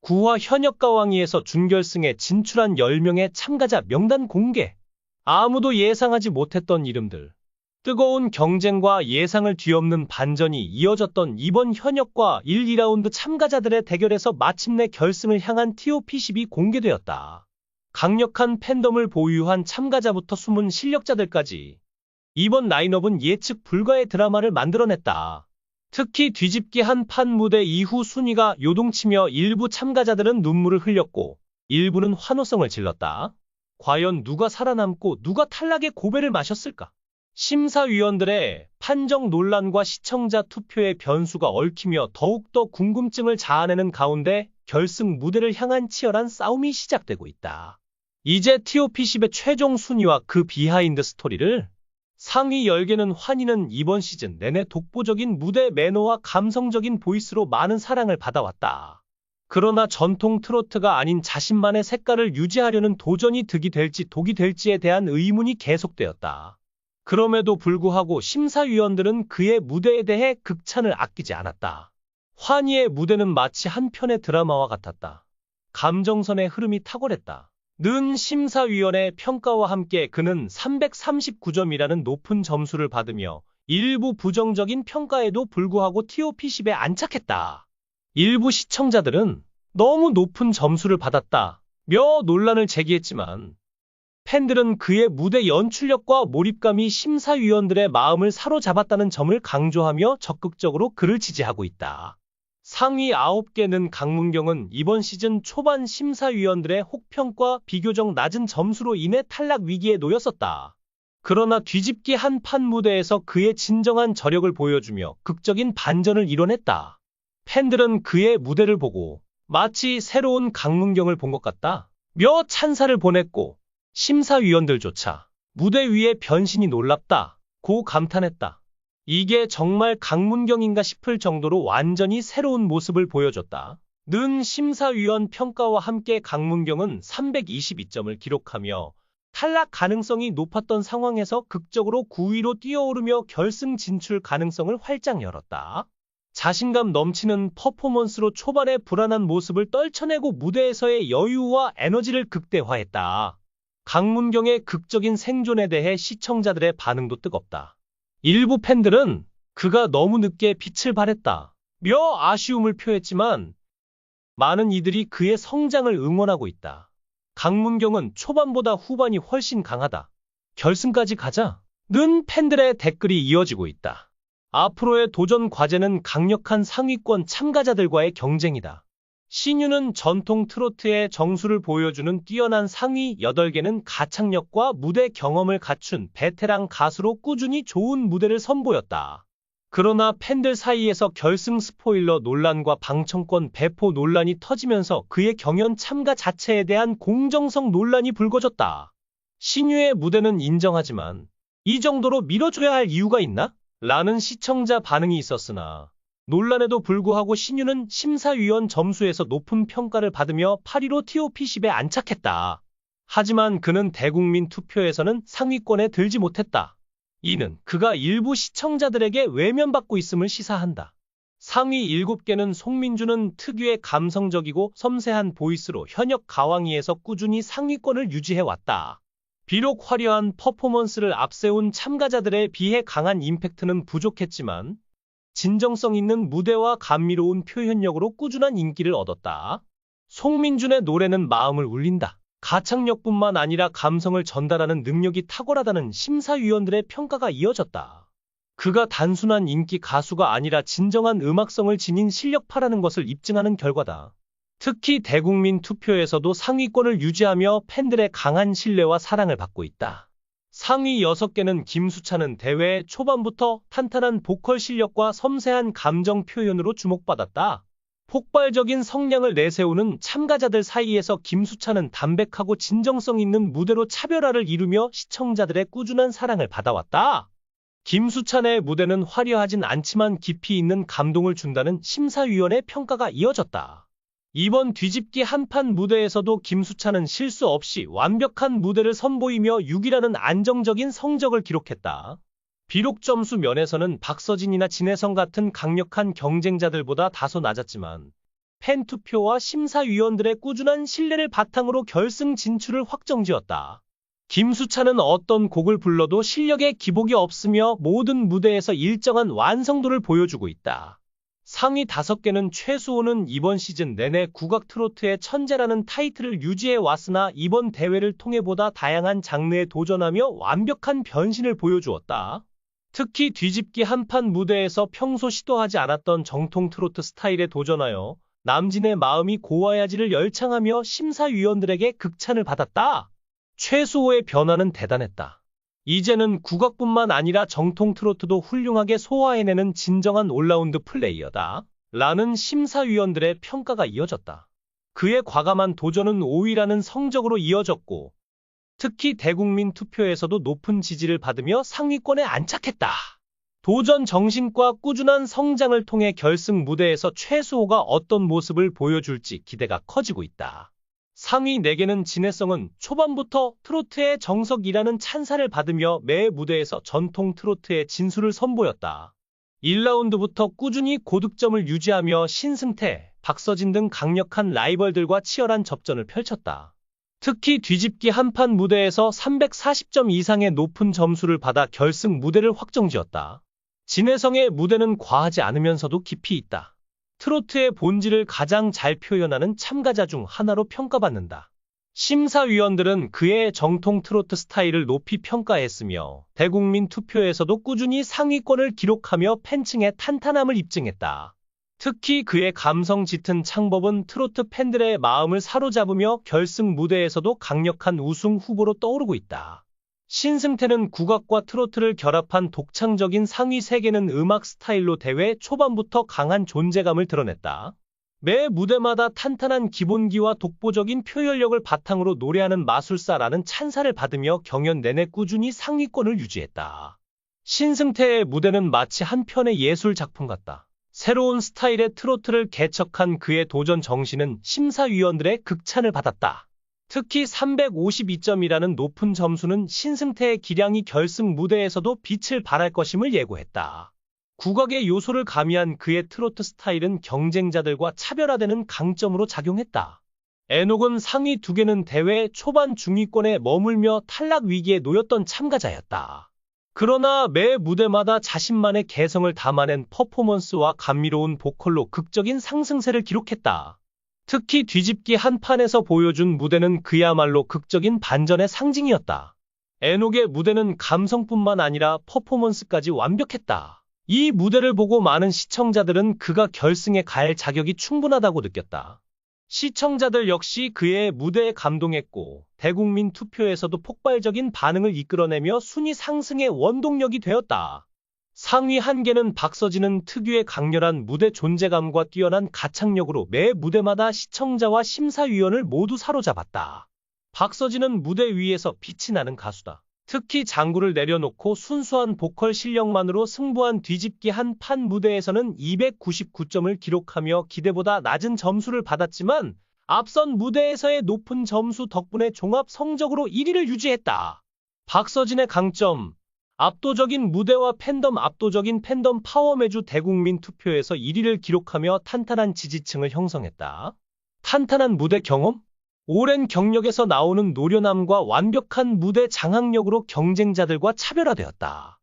구화 현역가왕위에서 준결승에 진출한 10명의 참가자 명단 공개. 아무도 예상하지 못했던 이름들. 뜨거운 경쟁과 예상을 뒤엎는 반전이 이어졌던 이번 현역과 1, 2라운드 참가자들의 대결에서 마침내 결승을 향한 TOP10이 공개되었다. 강력한 팬덤을 보유한 참가자부터 숨은 실력자들까지. 이번 라인업은 예측 불가의 드라마를 만들어냈다. 특히 뒤집기 한판 무대 이후 순위가 요동치며 일부 참가자들은 눈물을 흘렸고 일부는 환호성을 질렀다. 과연 누가 살아남고 누가 탈락의 고배를 마셨을까? 심사위원들의 판정 논란과 시청자 투표의 변수가 얽히며 더욱더 궁금증을 자아내는 가운데 결승 무대를 향한 치열한 싸움이 시작되고 있다. 이제 TOP10의 최종 순위와 그 비하인드 스토리를 상위 10개는 환희는 이번 시즌 내내 독보적인 무대 매너와 감성적인 보이스로 많은 사랑을 받아왔다. 그러나 전통 트로트가 아닌 자신만의 색깔을 유지하려는 도전이 득이 될지 독이 될지에 대한 의문이 계속되었다. 그럼에도 불구하고 심사위원들은 그의 무대에 대해 극찬을 아끼지 않았다. 환희의 무대는 마치 한 편의 드라마와 같았다. 감정선의 흐름이 탁월했다. 는 심사위원의 평가와 함께 그는 339점이라는 높은 점수를 받으며 일부 부정적인 평가에도 불구하고 TOP10에 안착했다. 일부 시청자들은 너무 높은 점수를 받았다며 논란을 제기했지만 팬들은 그의 무대 연출력과 몰입감이 심사위원들의 마음을 사로잡았다는 점을 강조하며 적극적으로 그를 지지하고 있다. 상위 9개는 강문경은 이번 시즌 초반 심사위원들의 혹평과 비교적 낮은 점수로 인해 탈락 위기에 놓였었다. 그러나 뒤집기 한판 무대에서 그의 진정한 저력을 보여주며 극적인 반전을 이뤄냈다. 팬들은 그의 무대를 보고 마치 새로운 강문경을 본 것 같다 며 찬사를 보냈고 심사위원들조차 무대 위의 변신이 놀랍다고 감탄했다. 이게 정말 강문경인가 싶을 정도로 완전히 새로운 모습을 보여줬다. 는 심사위원 평가와 함께 강문경은 322점을 기록하며 탈락 가능성이 높았던 상황에서 극적으로 9위로 뛰어오르며 결승 진출 가능성을 활짝 열었다. 자신감 넘치는 퍼포먼스로 초반의 불안한 모습을 떨쳐내고 무대에서의 여유와 에너지를 극대화했다. 강문경의 극적인 생존에 대해 시청자들의 반응도 뜨겁다. 일부 팬들은 그가 너무 늦게 빛을 발했다며 아쉬움을 표했지만 많은 이들이 그의 성장을 응원하고 있다. 강문경은 초반보다 후반이 훨씬 강하다. 결승까지 가자. 는 팬들의 댓글이 이어지고 있다. 앞으로의 도전 과제는 강력한 상위권 참가자들과의 경쟁이다. 신유는 전통 트로트의 정수를 보여주는 뛰어난 상위 8개는 가창력과 무대 경험을 갖춘 베테랑 가수로 꾸준히 좋은 무대를 선보였다. 그러나 팬들 사이에서 결승 스포일러 논란과 방청권 배포 논란이 터지면서 그의 경연 참가 자체에 대한 공정성 논란이 불거졌다. 신유의 무대는 인정하지만 이 정도로 밀어줘야 할 이유가 있나? 라는 시청자 반응이 있었으나 논란에도 불구하고 신유는 심사위원 점수에서 높은 평가를 받으며 8위로 TOP10에 안착했다. 하지만 그는 대국민 투표에서는 상위권에 들지 못했다. 이는 그가 일부 시청자들에게 외면받고 있음을 시사한다. 상위 7개는 송민주는 특유의 감성적이고 섬세한 보이스로 현역 가왕위에서 꾸준히 상위권을 유지해왔다. 비록 화려한 퍼포먼스를 앞세운 참가자들에 비해 강한 임팩트는 부족했지만 진정성 있는 무대와 감미로운 표현력으로 꾸준한 인기를 얻었다. 송민준의 노래는 마음을 울린다. 가창력뿐만 아니라 감성을 전달하는 능력이 탁월하다는 심사위원들의 평가가 이어졌다. 그가 단순한 인기 가수가 아니라 진정한 음악성을 지닌 실력파라는 것을 입증하는 결과다. 특히 대국민 투표에서도 상위권을 유지하며 팬들의 강한 신뢰와 사랑을 받고 있다. 상위 6개는 김수찬은 대회 초반부터 탄탄한 보컬 실력과 섬세한 감정 표현으로 주목받았다. 폭발적인 성량을 내세우는 참가자들 사이에서 김수찬은 담백하고 진정성 있는 무대로 차별화를 이루며 시청자들의 꾸준한 사랑을 받아왔다. 김수찬의 무대는 화려하진 않지만 깊이 있는 감동을 준다는 심사위원의 평가가 이어졌다. 이번 뒤집기 한판 무대에서도 김수찬은 실수 없이 완벽한 무대를 선보이며 6위라는 안정적인 성적을 기록했다. 비록 점수 면에서는 박서진이나 진혜성 같은 강력한 경쟁자들보다 다소 낮았지만 팬투표와 심사위원들의 꾸준한 신뢰를 바탕으로 결승 진출을 확정지었다. 김수찬은 어떤 곡을 불러도 실력에 기복이 없으며 모든 무대에서 일정한 완성도를 보여주고 있다. 상위 5개는 최수호는 이번 시즌 내내 국악 트로트의 천재라는 타이틀을 유지해 왔으나 이번 대회를 통해 보다 다양한 장르에 도전하며 완벽한 변신을 보여주었다. 특히 뒤집기 한판 무대에서 평소 시도하지 않았던 정통 트로트 스타일에 도전하여 남진의 마음이 고와야지를 열창하며 심사위원들에게 극찬을 받았다. 최수호의 변화는 대단했다. 이제는 국악뿐만 아니라 정통 트로트도 훌륭하게 소화해내는 진정한 올라운드 플레이어다. 라는 심사위원들의 평가가 이어졌다. 그의 과감한 도전은 5위라는 성적으로 이어졌고 특히 대국민 투표에서도 높은 지지를 받으며 상위권에 안착했다. 도전 정신과 꾸준한 성장을 통해 결승 무대에서 최수호가 어떤 모습을 보여줄지 기대가 커지고 있다. 상위 4개는 진해성은 초반부터 트로트의 정석이라는 찬사를 받으며 매 무대에서 전통 트로트의 진수를 선보였다. 1라운드부터 꾸준히 고득점을 유지하며 신승태, 박서진 등 강력한 라이벌들과 치열한 접전을 펼쳤다. 특히 뒤집기 한판 무대에서 340점 이상의 높은 점수를 받아 결승 무대를 확정지었다. 진해성의 무대는 과하지 않으면서도 깊이 있다. 트로트의 본질을 가장 잘 표현하는 참가자 중 하나로 평가받는다. 심사위원들은 그의 정통 트로트 스타일을 높이 평가했으며 대국민 투표에서도 꾸준히 상위권을 기록하며 팬층의 탄탄함을 입증했다. 특히 그의 감성 짙은 창법은 트로트 팬들의 마음을 사로잡으며 결승 무대에서도 강력한 우승 후보로 떠오르고 있다. 신승태는 국악과 트로트를 결합한 독창적인 상위 3개는 음악 스타일로 대회 초반부터 강한 존재감을 드러냈다. 매 무대마다 탄탄한 기본기와 독보적인 표현력을 바탕으로 노래하는 마술사라는 찬사를 받으며 경연 내내 꾸준히 상위권을 유지했다. 신승태의 무대는 마치 한 편의 예술 작품 같다. 새로운 스타일의 트로트를 개척한 그의 도전 정신은 심사위원들의 극찬을 받았다. 특히 352점이라는 높은 점수는 신승태의 기량이 결승 무대에서도 빛을 발할 것임을 예고했다. 국악의 요소를 가미한 그의 트로트 스타일은 경쟁자들과 차별화되는 강점으로 작용했다. 애녹은 상위 2개는 대회 초반 중위권에 머물며 탈락 위기에 놓였던 참가자였다. 그러나 매 무대마다 자신만의 개성을 담아낸 퍼포먼스와 감미로운 보컬로 극적인 상승세를 기록했다. 특히 뒤집기 한판에서 보여준 무대는 그야말로 극적인 반전의 상징이었다. 애녹의 무대는 감성뿐만 아니라 퍼포먼스까지 완벽했다. 이 무대를 보고 많은 시청자들은 그가 결승에 갈 자격이 충분하다고 느꼈다. 시청자들 역시 그의 무대에 감동했고 대국민 투표에서도 폭발적인 반응을 이끌어내며 순위 상승의 원동력이 되었다. 상위 1개는 박서진은 특유의 강렬한 무대 존재감과 뛰어난 가창력으로 매 무대마다 시청자와 심사위원을 모두 사로잡았다. 박서진은 무대 위에서 빛이 나는 가수다. 특히 장구를 내려놓고 순수한 보컬 실력만으로 승부한 뒤집기 한판 무대에서는 299점을 기록하며 기대보다 낮은 점수를 받았지만 앞선 무대에서의 높은 점수 덕분에 종합 성적으로 1위를 유지했다. 박서진의 강점 압도적인 무대와 압도적인 팬덤 파워 매주 대국민 투표에서 1위를 기록하며 탄탄한 지지층을 형성했다. 탄탄한 무대 경험? 오랜 경력에서 나오는 노련함과 완벽한 무대 장악력으로 경쟁자들과 차별화되었다.